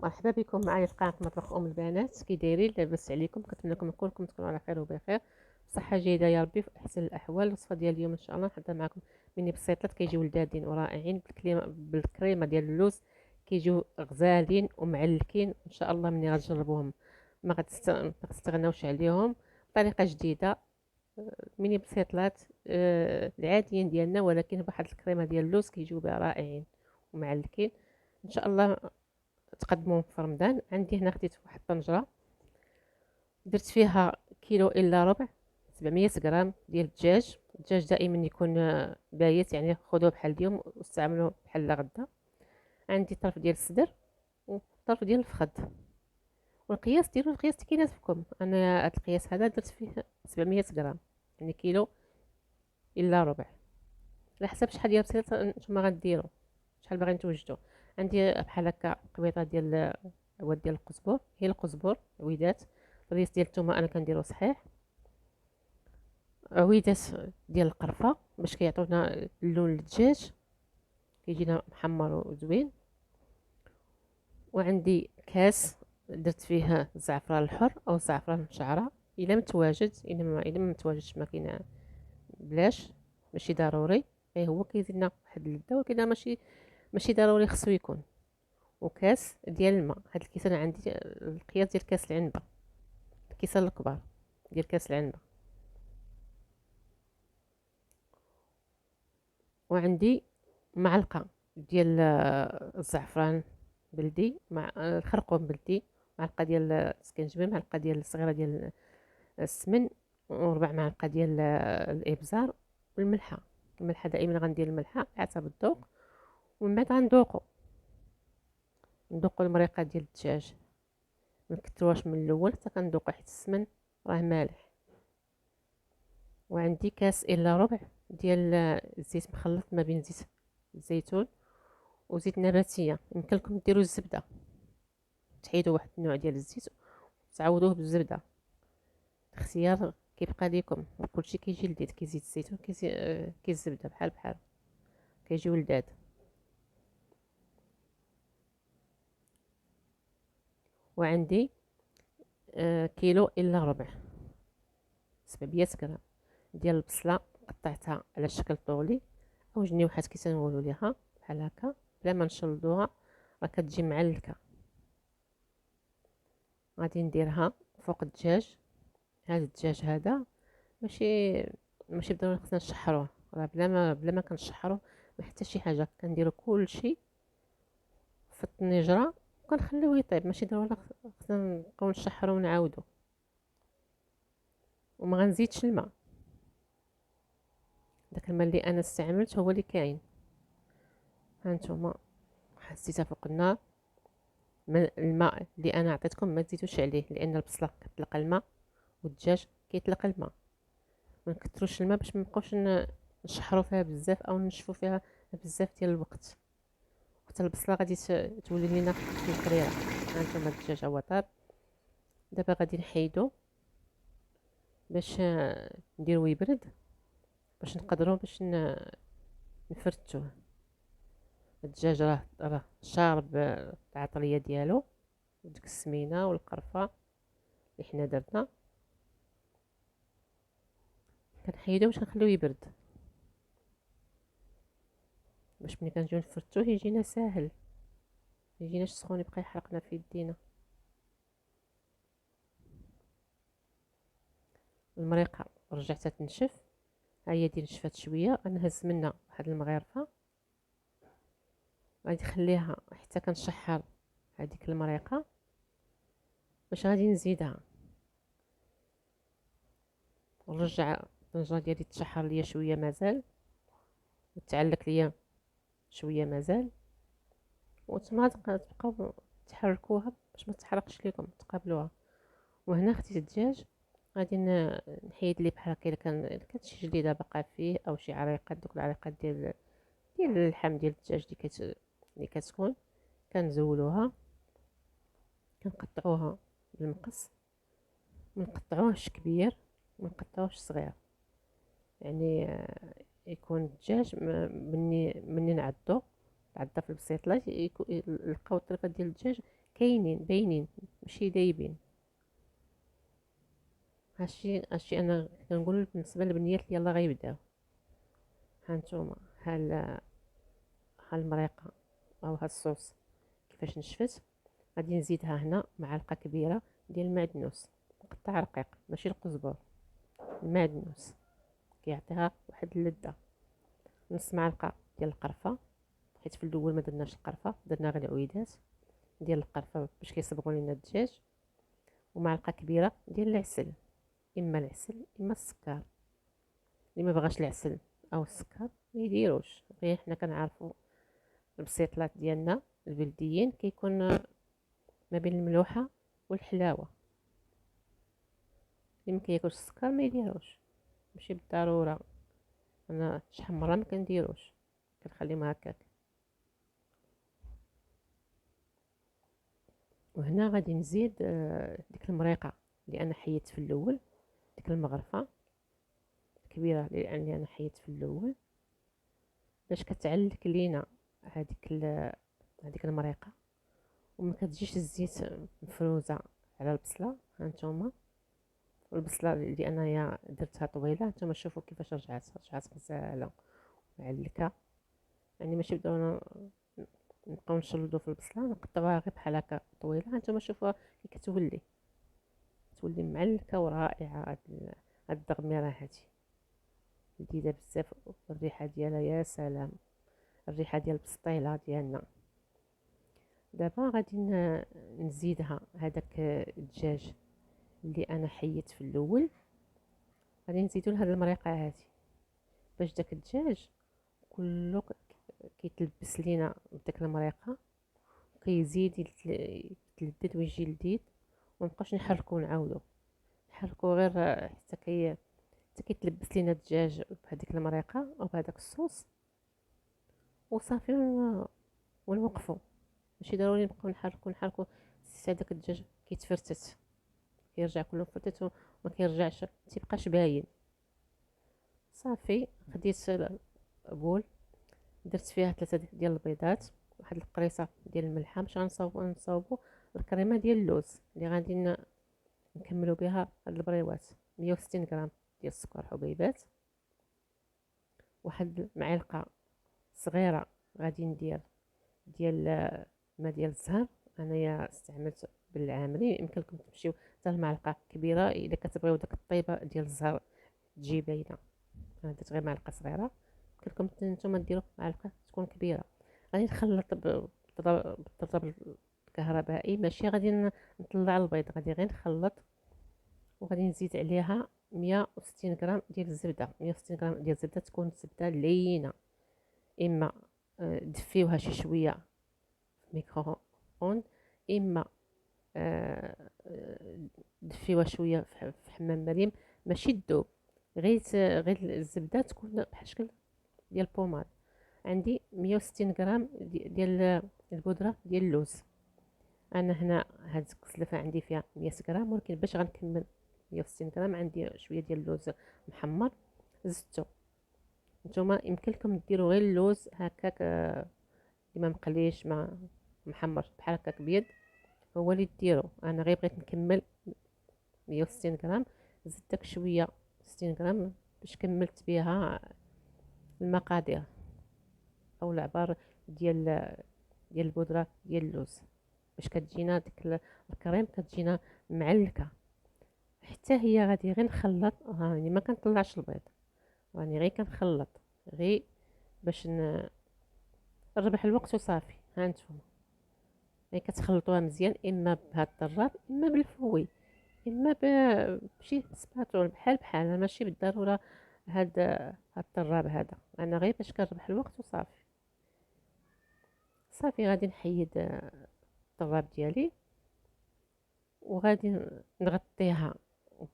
مرحبا بكم معايا في قناه مطبخ ام البنات. كي دايرين؟ لاباس عليكم؟ كنتمنى لكم كلكم تكونوا على خير وبخير، صحه جيده يا ربي، في احسن الاحوال. الوصفه ديال اليوم ان شاء الله نحضر معكم ميني بسيطات كيجيو لذاذين ورائعين بالكريمه ديال اللوز. كيجيو غزالين ومعلكين ان شاء الله. مني غتجربوهم ما غتستغناوش عليهم. بطريقه جديده، ميني بسيطات العاديين ديالنا، ولكن بواحد الكريمه ديال اللوز كيجيو بها رائعين ومعلكين ان شاء الله. تقدموا في رمضان. عندي هنا خديت واحد الطنجره، درت فيها كيلو الا ربع، 700 غرام ديال الدجاج دائما يكون بايت، يعني خذوه بحال اليوم واستعملوه بحال غدا. عندي طرف ديال الصدر وطرف ديال الفخذ، والقياس ديالو القياس اللي كيناسبكم. انا هذا القياس هذا درت فيه 700 غرام، يعني كيلو الا ربع، على حسب شحال ديال بسيطه نتوما غديروا، شحال باغيين توجدوا. عندي بحال هكا قبيطه ديال عواد ديال القزبر، هي القزبر عويدات. الريس ديال الثومه انا كنديرو صحيح، عويدات ديال القرفه باش كيعطيونا اللون للدجاج، كيجينا محمر وزوين. وعندي كاس درت فيه الزعفران الحر او الزعفران المشعره الا متواجد، الا ما متواجدش ما كاين بلاش، ماشي ضروري. غير هو كيزيد لنا واحد اللذه، ولكن ماشي ضروري خصو يكون. وكاس ديال الماء، هاد الكيس انا عندي القياس ديال كاس العنبه، الكيسان الكبار ديال كاس العنبه. وعندي معلقه ديال الزعفران بلدي، مع الخرقوم بلدي، معلقه ديال السكنجبين، معلقه ديال صغيره ديال السمن، وربع معلقه ديال الابزار، والملحه. الملحه دائما غندير الملحه على حسب الذوق. ومن بعد ندوقو المريقه ديال الدجاج، ما نكتروهاش من الاول حتى كندوقو، حيت السمن راه مالح. وعندي كاس الا ربع ديال الزيت مخلط ما بين زيت الزيتون وزيت نباتيه. يمكن لكم ديروا الزبده، تحيدوا واحد النوع ديال الزيت وتعوضوه بالزبده، اختيار كيبقى لكم. كلشي كيجي لذيذ، كي زيت الزيتون كي الزبده بحال بحال كيجيو لذاذ. وعندي كيلو الا ربع، 700 غرام ديال البصله، قطعتها على شكل طولي او جنيوحات كي تنقولوا ليها، بحال هكا بلا ما نشلضوها، راه كتجي معلكه. غادي نديرها فوق الدجاج. هذا الدجاج هذا ماشي بالضروري خصنا نشحروه، راه بلا ما كنشحروه ما حتى شي حاجه. كنديروا كلشي في الطنجره وكنخليوه يطيب، ماشي ضروري خصنا نبقاو نشحرو ونعاودو. وما غنزيدش الماء، داك الماء اللي انا استعملت هو اللي كاين. هانتوما حسيتها فوق النار. الماء اللي انا عطيتكم ما تزيدوش عليه، لان البصله كتطلق الماء والدجاج كيطلق الماء. ما نكثروش الماء باش ما نبقاوش نشحروا فيها بزاف او نشفوا فيها بزاف ديال الوقت، حتى البصله غادي تولي لينا القريره. هانتوما الدجاج هو طاب. دابا غادي نحيدو باش نديروه يبرد، باش نقدروا نفرتوه. الدجاج راه شارب العطريه ديالو وديك السمينه والقرفه اللي حنا درنا. كنحيدو باش نخليوه يبرد، باش ملي كنجيو نفرتوه يجينا ساهل، ميجيناش سخون يبقى يحرقنا في يدينا. المريقه رجعتها تنشف، ها هي نشفات شويه. غنهز منها واحد المغرفه، غادي نخليها حتى كنشحر هذيك المريقه، باش غادي نزيدها ونرجع الطنجره ديالي تشحر ليا شويه مازال، وتعلق ليا شويه مازال. وتما تبقاو تحركوها باش ما تحرقش لكم، تقابلوها. وهنا خديت الدجاج، غادي نحيد ليه بحال هكا الا كانت شي جليده باقا فيه او شي عريقات، دوك العريقات ديال اللحم ديال الدجاج اللي كتكون، كنزولوها، كنقطعوها بالمقص. ما نقطعوهش كبير ما نقطعوهش صغير، يعني يكون الدجاج مني نعضو في البسيطله، نلقاو الطريفه ديال الدجاج كاينين باينين ماشي دايبين. هادشي انا كنقول بالنسبه للبنيات اللي يلا غيبداو. هانتوما ها المريقه او ها الصوص كيفاش نشفت. غادي نزيدها هنا معلقه كبيره ديال المعدنوس مقطع رقيق، ماشي القزبر، المعدنوس كيعطيها واحد اللذه. نص معلقه ديال القرفه، حيت في الاول ما درناش القرفه، درنا غير العويدات ديال القرفه باش كيصبغوا لينا الدجاج. ومعلقه كبيره ديال العسل، اما العسل اما السكر. اللي ما بغاش العسل او السكر ما يديروش، غير حنا كنعرفوا البسيطلات ديالنا البلديين كيكون ما بين الملوحه والحلاوه. اللي ما كياكلش السكر ما يديروش، ماشي بالضروره. انا شحال مره ما كنديروش، كنخليهم هكاك. وهنا غادي نزيد ديك المريقه اللي انا حيدت في الاول، ديك المغرفه كبيره اللي انا حيدت في الاول باش كتعلك لينا هذيك المريقه، وما كتجيش الزيت مفروزه على البصله. هانتوما والبصله اللي انايا درتها طويله، هانتوما شوفوا كيفاش رجعت غزاله معلكه. يعني ماشي بداو نبقاو نشلضوا في البصله، نقطعوها غير بحال هكا طويله. هانتوما شوفوها كي كتولي معلكه ورائعه. هاد الدغميره هادي لذيذه بزاف، والريحه ديالها يا سلام، الريحه ديال البسطيله ديالنا. دابا غادي نزيدها هذاك الدجاج اللي انا حيت في الاول، غادي نزيدو لهاد المريقه هادي باش داك الدجاج كله كيتلبس لينا بداك المريقه، وكيزيد يتلدد ويجي لذيذ. ومنبقاوش نحركو نعاودو نحركو غير حتى كيتلبس لينا الدجاج بهذيك المريقه او بهذاك الصوص وصافي. ونوقفو، ماشي ضروري نبقاو نحركو حتى داك الدجاج كيتفرتت، كيرجع كله مفرتت وما كيرجعش تيبقاش باين. صافي خديت بول، درت فيها 3 ديال البيضات، واحد القريصه ديال الملحه، باش غنصاوبو الكريمه ديال اللوز اللي غادي نكملوا بها هاد البريوات. 160 غرام ديال السكر حبيبات، واحد معلقه صغيره غادي ندير ديال ما ديال الزهر. انايا استعملت بالعامري، يمكن لكم تمشيو حتى المعلقه كبيره اذا كتبغيو داك الطيبه ديال الزهر تجي باينه. انا درت غير معلقه صغيره، يمكن لكم نتوما ديروا معلقه تكون كبيره. غادي نخلط بالضرب الكهربائي، ماشي غادي نطلع البيض، غادي غير نخلط. وغادي نزيد عليها 160 غرام ديال الزبده. 160 غرام ديال الزبده تكون زبده لينه، اما دفيوها شي شويه في الميكرو اون، اما دفيوها شويه في حمام مريم، ماشي تذوب، غير الزبده تكون بحال شكل ديال البوماد. عندي 160 غرام ديال البودره ديال اللوز. انا هنا هاد الكسلفه عندي فيها 100 غرام، ولكن باش غنكمل 160 غرام عندي شويه ديال اللوز محمر زدتو. نتوما يمكن لكم ديروا غير اللوز هكاك ما مقليش ما محمر بحال هكاك بيض، هو اللي ديرو. انا غير بغيت نكمل 160 غرام، زدت داك شويه 60 غرام باش كملت بها المقادير او العبار ديال البودره ديال اللوز، باش كتجينا ديك الكريم كتجينا معلكه. حتى هي غادي غير نخلط، راني ما كنطلعش البيض، راني غير كنخلط غير باش نربح الوقت وصافي. هانتوما غير كتخلطوها مزيان، اما بهاد الطراب اما بالفوي اما بشي سباتول بحال ماشي بالضروره هاد الطراب هذا. انا غير باش كنربح الوقت وصافي. صافي غادي نحيد الطراب ديالي، وغادي نغطيها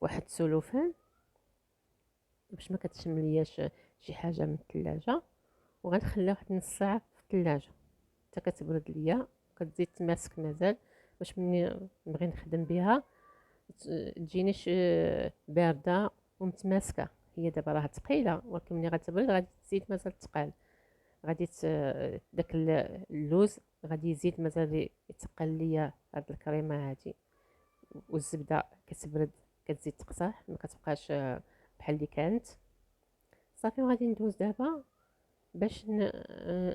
بواحد السلوفان باش ما كتشم لياش شي حاجه من الثلاجه، وغنخليها واحد نص ساعه في الثلاجه حتى كتبرد ليا، وكتزيد تماسك مازال باش ملي نبغي نخدم بها تجينيش بارده ومتماسكه. هي دابا راه ثقيله، ولكن ملي غتبرد غادي تزيد مازال ثقال. غادي داك اللوز غادي يزيد مازال يتقل ليا هاد الكريمه هادي، والزبده كتبرد كتزيد تقصح، ما كتبقاش بحال اللي كانت. صافي غادي ندوز دابا باش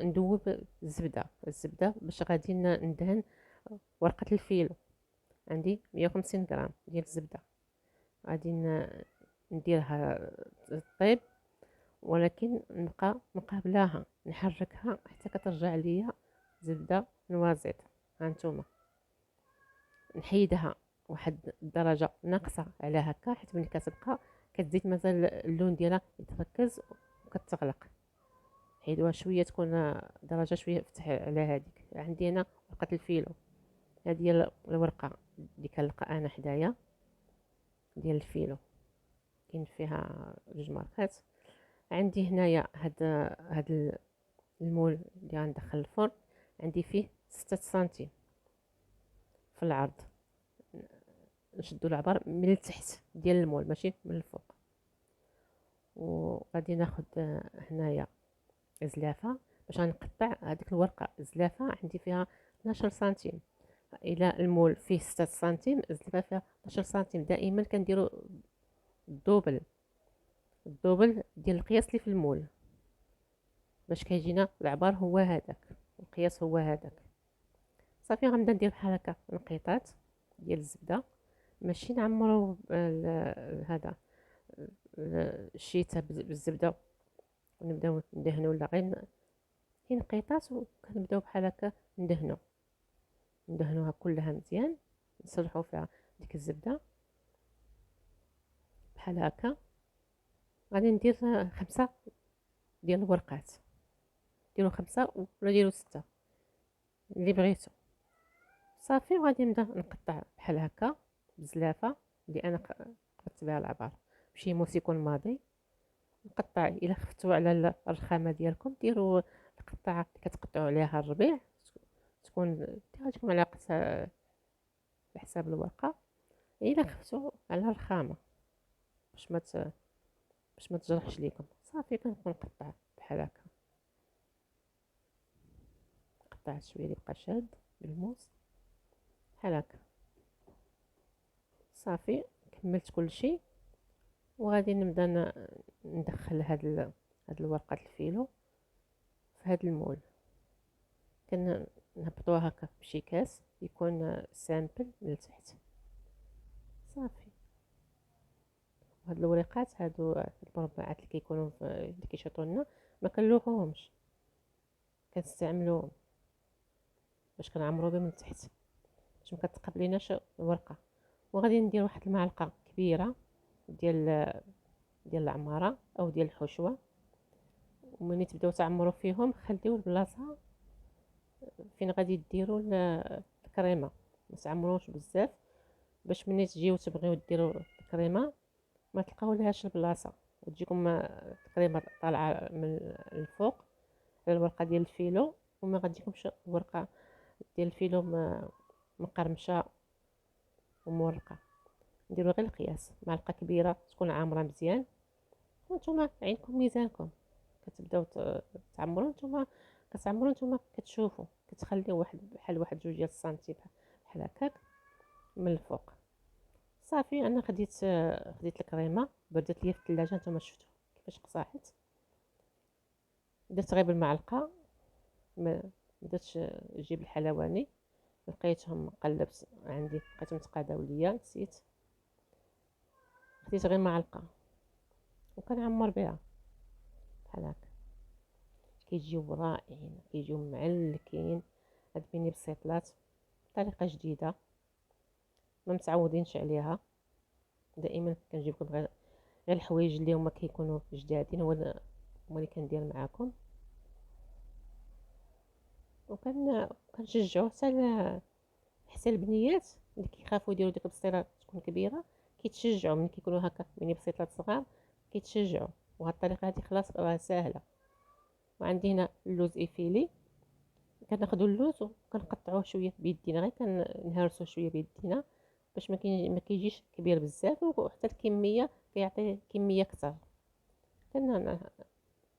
ندوب الزبده باش غادي ندهن ورقه الفيلو. عندي 150 غرام ديال الزبده، غادي نديرها طيب، ولكن نبقى مقابلاها نحركها حتى كترجع ليا زبده نوازيط. هانتوما نحيدها واحد الدرجه ناقصه على هكا، حيت ملي كتبقى كتزيد مازال اللون ديالها يتركز وكتغلق. حيدوها شويه تكون درجه شويه فتح على هذيك. عندي هنا ورقه الفيلو، هذه هي الورقه اللي كنلقى انا حدايا ديال الفيلو، كاين فيها جوج ماركات. عندي هنايا هاد المول اللي غندخل الفرن، عندي فيه 6 سنتيم في العرض. نشدو العبار من التحت ديال المول ماشي من الفوق. وغادي ناخد هنايا زلافه باش غنقطع هذيك الورقه. زلافه عندي فيها 12 سنتيم، الى المول فيه 6 سنتيم الزلافه فيها 12 سنتيم. دائما كنديروا الدوبل ديال القياس اللي في المول باش كيجينا العبار هو هذاك، القياس هو هذاك. صافي غنبدا ندير بحال هكا نقيطات ديال الزبده، ماشي نعمرو هذا الشيته بالزبده ونبداو ندهنوا، لا غير نقيطات وكنبداو بحال هكا ندهنوها كلها مزيان، نسرحوا فيها ديك الزبده بحال هكا. غادي ندير 5 ديال الورقات، ديروا 5 ولا ديروا 6 اللي بغيتو. صافي وغادي نبدا نقطع بحال هكا بزلافه اللي انا قطعت بها العبار بشي موسيقون ماضي. نقطع الى خفتوا على الرخامه ديالكم ديروا القطعه اللي كتقطعوا عليها الربيع، تكون ديروا معلقه بحساب الورقه. الى خفتوا على الرخامه باش ما تجرحش ليكم، صافي كنكون نقطع بحال هكا. قطعت شويه اللي بقى شاد بالموس بحال هكا. صافي كملت كلشي، وغادي نبدا ندخل هاد الورقه الفيلو في هاد المول. كنهبطوها هكا بشي كاس يكون سامبل من التحت. صافي هاد الوريقات هادو المربعات اللي كيكونوا اللي كيشطوا لنا ما كنلوحوهمش، كنستعملوهم باش كنعمرو بهم من التحت باش ما كتقبليناش الورقه. وغادي ندير واحد المعلقه كبيره ديال العماره او ديال الحشوه، وملي تبداو تعمروا فيهم خليو البلاصه فين غادي ديروا الكريمه، ما تعمروش بزاف باش ملي تجيو تبغيو ديروا الكريمه ما تلقاو لهاش البلاصه وتجيكم الكريمه طالعه من الفوق على الورقه ديال الفيلو، وما غاديكمش الورقه ديال الفيلو مقرمشه ومورقه. نديروا غير القياس، معلقه كبيره تكون عامره مزيان، وانتم عينكم ميزانكم كتبداو تعمروا. نتوما كتعمروا نتوما كتشوفوا كتخليو واحد بحال واحد 2 ديال السنتيم بحال هكاك من الفوق. صافي انا خديت الكريمه بردت ليا في الثلاجه. نتوما شفتوا كيفاش قصاحت. درت غير بالمعلقه، ما درتش جيب الحلواني، لقيتهم قلبت عندي لقيتهم تقاداو ليا نسيت. خديت غير معلقه وكنعمر بها بحال هكا. كيجيو رائعين، كيجيو معلكين. هاد ميني بسيطلات طريقه جديده ما متعودينش عليها. دائما كنجيب لكم غير الحوايج اللي هما كيكونوا جدادين، هو اللي كندير معاكم. وكنشجعوا حتى البنيات اللي كيخافوا يديروا ديك البسيطه تكون كبيره، كيتشجعوا ملي كيكونوا هكا ميني بسيطلات صغار كيتشجعوا. وهاد الطريقه هذه خلاص راه ساهله. وعندي هنا اللوز ايفيلي، كناخذوا اللوز وكنقطعوه شويه بيدينا، غير كنهرسوه شويه بيدينا باش ما كيجيش كبير بزاف، وحتى الكميه كيعطي كميه اكثر.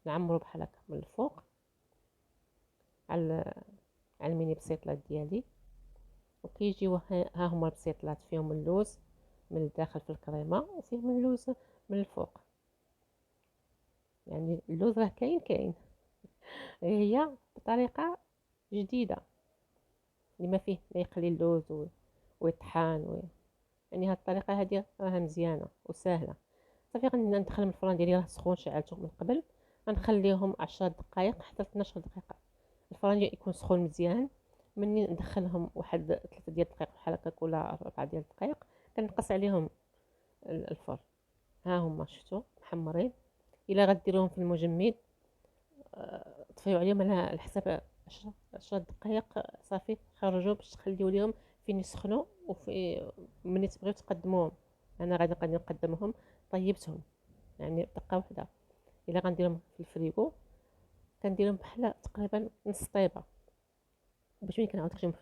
كنعمرو بحال هكا من الفوق على على الميني بسيطلات ديالي. وكيجيو ها هما البسيطلات فيهم اللوز من الداخل في الكريمه، وفيهم اللوز من الفوق. يعني اللوز راه كاين هي بطريقه جديده، اللي ما فيه ما يقلي اللوز ويطحان يعني هاد الطريقه هذه راها مزيانه وسهله. صافي غندخل من الفران ديالي راه سخون، شعلته من قبل. غنخليهم 10 دقائق حتى 12 دقيقه. الفران يكون سخون مزيان. مني ندخلهم واحد 3 ديال الدقائق بحال هكاك ولا 4 ديال الدقائق، كنقص عليهم الفرن. ها هما شفتوا محمرين. الا غديروهم في المجمد طفيو عليهم على حساب 10 دقائق صافي، خرجوا باش تخليو ليهم فين يسخنوا. وفي ملي تبغيو تقدموهم، انا غادي نقدمهم طيبتهم يعني دقه واحده. الا غنديرهم في الفريغو كنديرهم بحال تقريبا نص طيبه، باش ملي كنعاود نخرجهم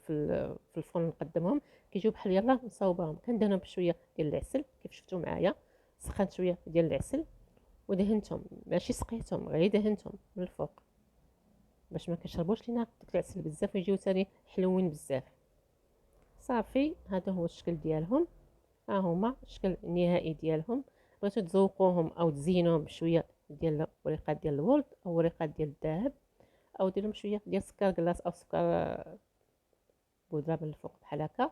في الفرن نقدمهم كيجيو بحال يلاه مصاوباهم. كندهنهم بشويه ديال العسل كيف شفتوا معايا. سخنت شويه ديال العسل ودهنتهم، ماشي سقيتهم، غير دهنتهم من الفوق باش ما كيشربوش لينا داك العسل بزاف ويجيو ثاني حلوين بزاف. صافي هذا هو الشكل ديالهم. ها هما الشكل النهائي ديالهم. بغيتو تزوقوهم او تزينوهم بشويه ديال وريقات ديال الورد او وريقات ديال الذهب، او ديرهم شويه ديال سكر كلاص او سكر بودره من الفوق بحال هكا،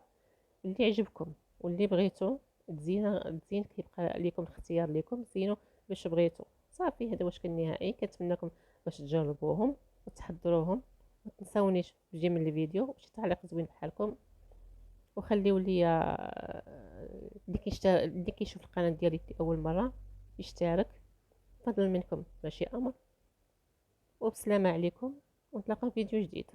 اللي يعجبكم. واللي بغيتو تزين كيبقى ليكم الاختيار ليكم، زينوا باش بغيتو. صافي هذا هو الشكل النهائي. كنتمنىكم باش تجربوهم وتحضروهم. ما تنساونيش تجي من الفيديو وشي تعليق زوين بحالكم، وخليو لي اللي كيشوف القناه ديالي اول مره يشترك. فضل منكم ماشي امر. وبسلامه عليكم، ونتلاقاو في فيديو جديد.